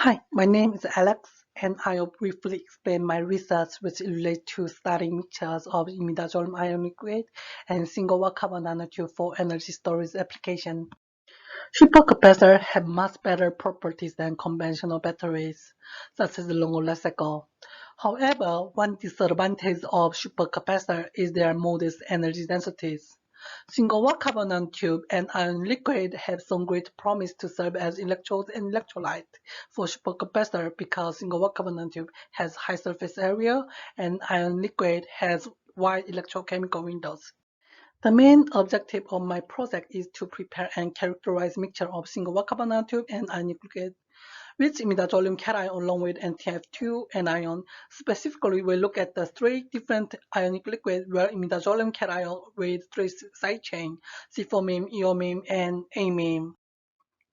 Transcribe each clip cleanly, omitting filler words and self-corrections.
Hi, my name is Alex, and I will briefly explain my research which relates to studying mixtures of imidazole ion liquid and single-wall carbon nanotube for energy storage application. Supercapacitors have much better properties than conventional batteries, such as longer life cycle. However, one disadvantage of supercapacitor is their modest energy densities. Single-wall carbon nanotube and ion liquid have some great promise to serve as electrodes and electrolyte for supercapacitor because single-wall carbon nanotube has high surface area and ion liquid has wide electrochemical windows. The main objective of my project is to prepare and characterize mixture of single-wall carbon nanotube and ionic liquid, which imidazolium cation along with NTF2 anion. Specifically, we look at the three different ionic liquids where imidazolium cation with three side chain, C4-MIM, EO-MIM, and A-MIM.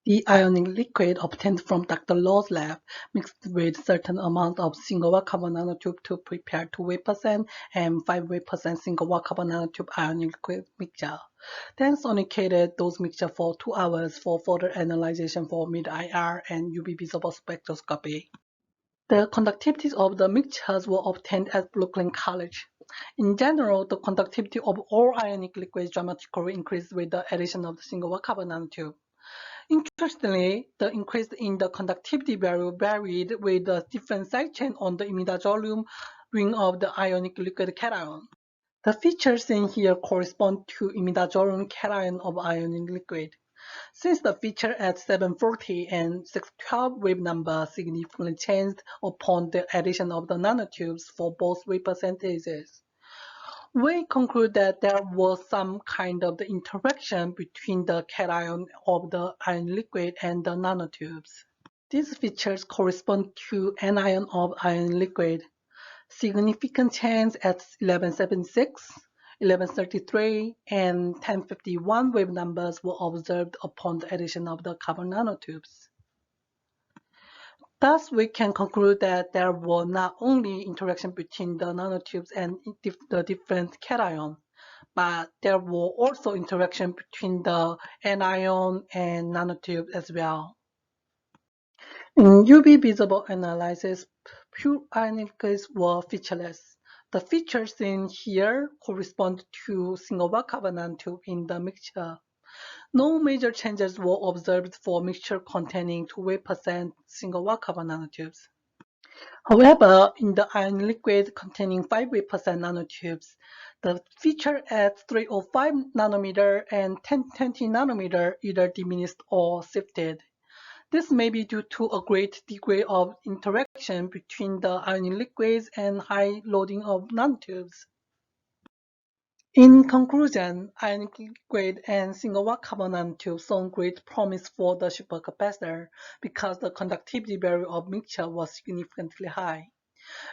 The ionic liquid obtained from Dr. Law's lab mixed with certain amount of single-wall carbon nanotube to prepare 2% and 5% single-wall carbon nanotube ionic liquid mixture. Then sonicated those mixture for 2 hours for further analysis for mid-IR and UV visible spectroscopy. The conductivity of the mixtures were obtained at Brooklyn College. In general, the conductivity of all ionic liquids dramatically increased with the addition of the single-wall carbon nanotube. Interestingly, the increase in the conductivity value varied with the different side chain on the imidazolium ring of the ionic liquid cation. The features seen here correspond to imidazolium cation of ionic liquid. Since the feature at 740 and 612 wave number significantly changed upon the addition of the nanotubes for both wave percentages, we conclude that there was some kind of the interaction between the cation of the ion liquid and the nanotubes. These features correspond to anion of ion liquid. Significant change at 1176, 1133, and 1051 wave numbers were observed upon the addition of the carbon nanotubes. Thus, we can conclude that there were not only interaction between the nanotubes and the different cation, but there were also interaction between the anion and nanotube as well. In UV visible analysis, pure ionic liquids were featureless. The features seen here correspond to single-wall carbon nanotube in the mixture. No major changes were observed for mixture containing 2% single-wall carbon nanotubes. However, in the ion liquid containing 5% nanotubes, the feature at 305 nanometer and 1020 nanometer either diminished or shifted. This may be due to a great degree of interaction between the ionic liquids and high loading of nanotubes. In conclusion, ionic liquid and single-wall carbon nanotubes show great promise for the supercapacitor because the conductivity value of mixture was significantly high.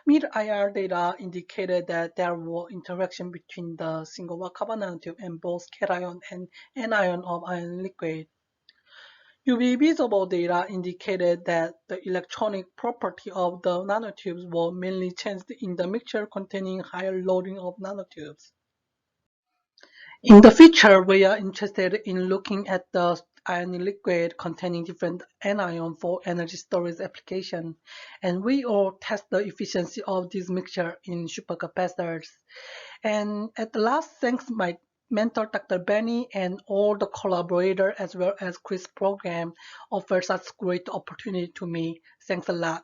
Mid-IR data indicated that there were interaction between the single-wall carbon nanotube and both cation and anion of ion liquid. UV visible data indicated that the electronic property of the nanotubes were mainly changed in the mixture containing higher loading of nanotubes. In the future, we are interested in looking at the ionic liquid containing different anion for energy storage application, and we will test the efficiency of this mixture in supercapacitors. And at the last, thanks my mentor Dr. Benny and all the collaborators as well as Chris program offer such great opportunity to me. Thanks a lot.